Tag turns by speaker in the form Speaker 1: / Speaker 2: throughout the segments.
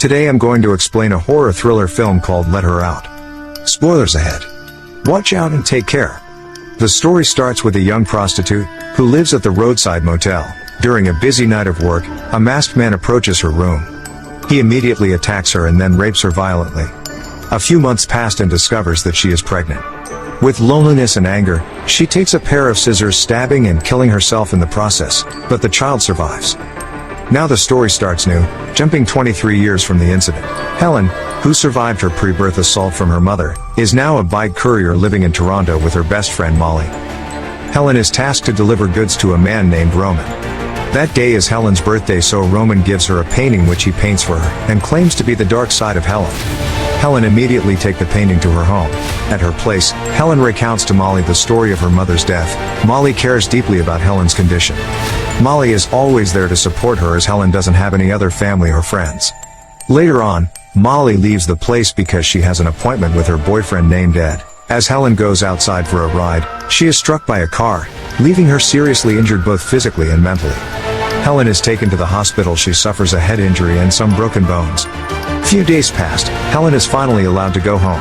Speaker 1: Today I'm going to explain a horror thriller film called Let Her Out. Spoilers ahead. Watch out and take care. The story starts with a young prostitute who lives at the roadside motel. During a busy night of work, a masked man approaches her room. He immediately attacks her and then rapes her violently. A few months pass and discovers that she is pregnant. With loneliness and anger, she takes a pair of scissors, stabbing and killing herself in the process, but the child survives. Now the story starts new, jumping 23 years from the incident. Helen, who survived her pre-birth assault from her mother, is now a bike courier living in Toronto with her best friend Molly. Helen is tasked to deliver goods to a man named Roman. That day is Helen's birthday, so Roman gives her a painting which he paints for her, and claims to be the dark side of Helen. Helen immediately takes the painting to her home. At her place, Helen recounts to Molly the story of her mother's death. Molly cares deeply about Helen's condition. Molly is always there to support her as Helen doesn't have any other family or friends. Later on, Molly leaves the place because she has an appointment with her boyfriend named Ed. As Helen goes outside for a ride, she is struck by a car, leaving her seriously injured both physically and mentally. Helen is taken to the hospital. She suffers a head injury and some broken bones. Few days passed, Helen is finally allowed to go home.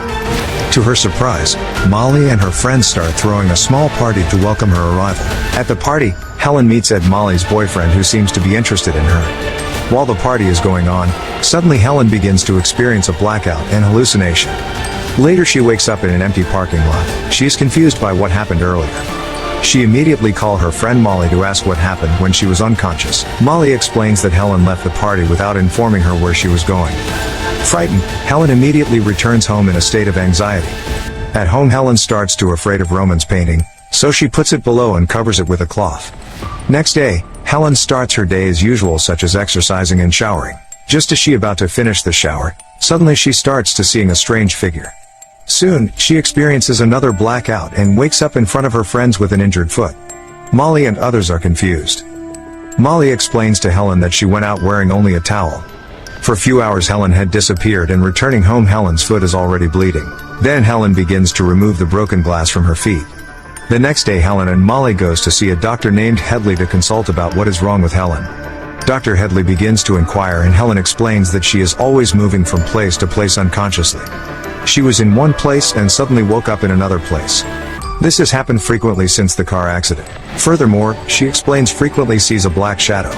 Speaker 1: To her surprise, Molly and her friends start throwing a small party to welcome her arrival. At the party, Helen meets Ed, Molly's boyfriend, who seems to be interested in her. While the party is going on, suddenly Helen begins to experience a blackout and hallucination. Later she wakes up in an empty parking lot. She is confused by what happened earlier. She immediately calls her friend Molly to ask what happened when she was unconscious. Molly explains that Helen left the party without informing her where she was going. Frightened, Helen immediately returns home in a state of anxiety. At home, Helen starts to afraid of Roman's painting, so she puts it below and covers it with a cloth. Next day, Helen starts her day as usual, such as exercising and showering. Just as she about to finish the shower, suddenly she starts to seeing a strange figure. Soon, she experiences another blackout and wakes up in front of her friends with an injured foot. Molly and others are confused. Molly explains to Helen that she went out wearing only a towel. For a few hours Helen had disappeared, and returning home Helen's foot is already bleeding. Then Helen begins to remove the broken glass from her feet. The next day Helen and Molly goes to see a doctor named Headley to consult about what is wrong with Helen. Dr. Headley begins to inquire, and Helen explains that she is always moving from place to place unconsciously. She was in one place and suddenly woke up in another place. This has happened frequently since the car accident. Furthermore, she explains frequently sees a black shadow.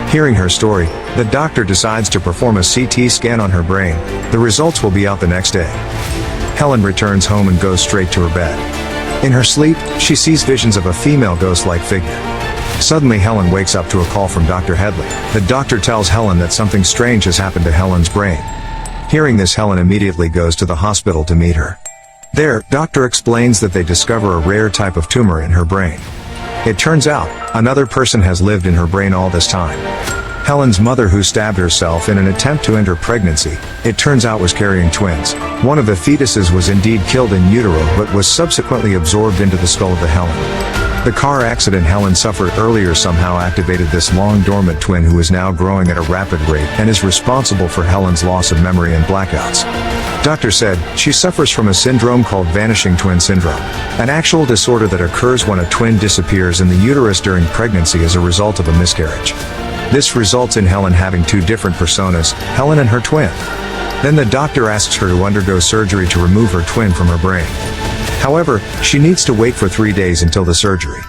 Speaker 1: Hearing her story, the doctor decides to perform a CT scan on her brain. The results will be out the next day. Helen returns home and goes straight to her bed. In her sleep, she sees visions of a female ghost-like figure. Suddenly Helen wakes up to a call from Dr. Headley. The doctor tells Helen that something strange has happened to Helen's brain. Hearing this, Helen immediately goes to the hospital to meet her. There, doctor explains that they discover a rare type of tumor in her brain. It turns out, another person has lived in her brain all this time. Helen's mother, who stabbed herself in an attempt to end her pregnancy, it turns out was carrying twins. One of the fetuses was indeed killed in utero but was subsequently absorbed into the skull of the Helen. The car accident Helen suffered earlier somehow activated this long dormant twin, who is now growing at a rapid rate and is responsible for Helen's loss of memory and blackouts. Doctor said she suffers from a syndrome called vanishing twin syndrome, an actual disorder that occurs when a twin disappears in the uterus during pregnancy as a result of a miscarriage. This results in Helen having two different personas, Helen and her twin. Then the doctor asks her to undergo surgery to remove her twin from her brain. However, she needs to wait for 3 days until the surgery.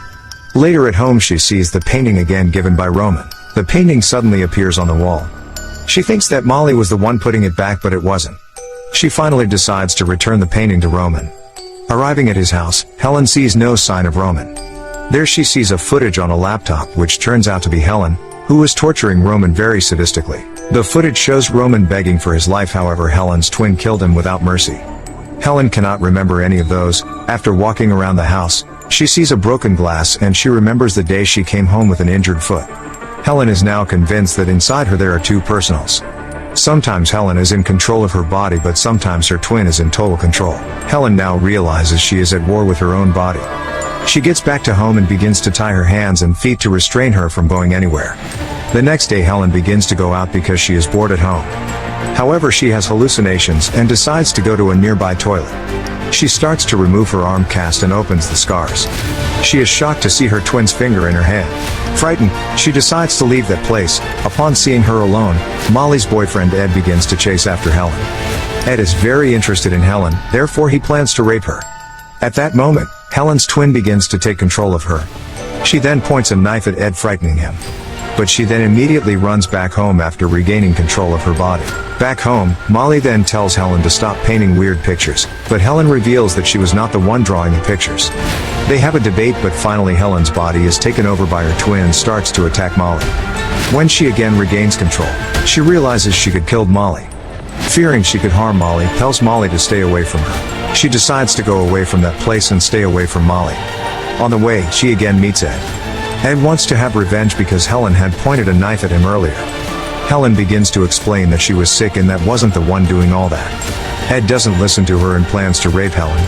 Speaker 1: Later at home she sees the painting again given by Roman. The painting suddenly appears on the wall. She thinks that Molly was the one putting it back, but it wasn't. She finally decides to return the painting to Roman. Arriving at his house, Helen sees no sign of Roman. There she sees a footage on a laptop which turns out to be Helen, who was torturing Roman very sadistically. The footage shows Roman begging for his life, however Helen's twin killed him without mercy. Helen cannot remember any of those. After walking around the house, she sees a broken glass and she remembers the day she came home with an injured foot. Helen is now convinced that inside her there are two personals. Sometimes Helen is in control of her body, but sometimes her twin is in total control. Helen now realizes she is at war with her own body. She gets back to home and begins to tie her hands and feet to restrain her from going anywhere. The next day Helen begins to go out because she is bored at home. However, she has hallucinations and decides to go to a nearby toilet. She starts to remove her arm cast and opens the scars. She is shocked to see her twin's finger in her hand. Frightened, she decides to leave that place. Upon seeing her alone, Molly's boyfriend Ed begins to chase after Helen. Ed is very interested in Helen, therefore he plans to rape her. At that moment, Helen's twin begins to take control of her. She then points a knife at Ed, frightening him. But she then immediately runs back home after regaining control of her body. Back home, Molly then tells Helen to stop painting weird pictures, but Helen reveals that she was not the one drawing the pictures. They have a debate, but finally Helen's body is taken over by her twin and starts to attack Molly. When she again regains control, she realizes she could kill Molly. Fearing she could harm Molly, tells Molly to stay away from her. She decides to go away from that place and stay away from Molly. On the way, she again meets Ed. Ed wants to have revenge because Helen had pointed a knife at him earlier. Helen begins to explain that she was sick and that wasn't the one doing all that. Ed doesn't listen to her and plans to rape Helen.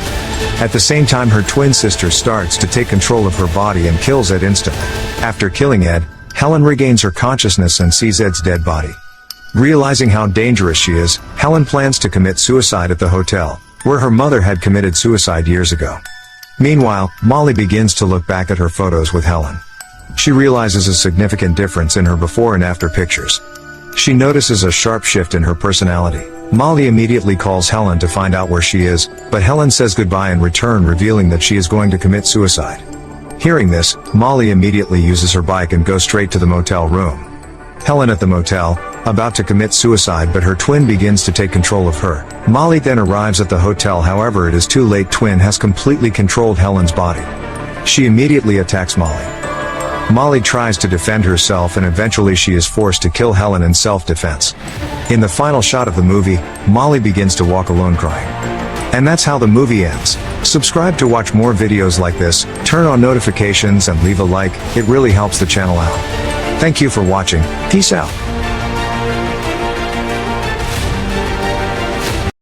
Speaker 1: At the same time, her twin sister starts to take control of her body and kills Ed instantly. After killing Ed, Helen regains her consciousness and sees Ed's dead body. Realizing how dangerous she is, Helen plans to commit suicide at the hotel, where her mother had committed suicide years ago. Meanwhile, Molly begins to look back at her photos with Helen. She realizes a significant difference in her before and after pictures. She notices a sharp shift in her personality. Molly immediately calls Helen to find out where she is, but Helen says goodbye in return, revealing that she is going to commit suicide. Hearing this, Molly immediately uses her bike and goes straight to the motel room. Helen at the motel, about to commit suicide, but her twin begins to take control of her. Molly then arrives at the hotel, however it is too late. Twin has completely controlled Helen's body. She immediately attacks Molly. Molly tries to defend herself and eventually she is forced to kill Helen in self-defense. In the final shot of the movie, Molly begins to walk alone crying. And that's how the movie ends. Subscribe to watch more videos like this, turn on notifications and leave a like, it really helps the channel out. Thank you for watching, peace out.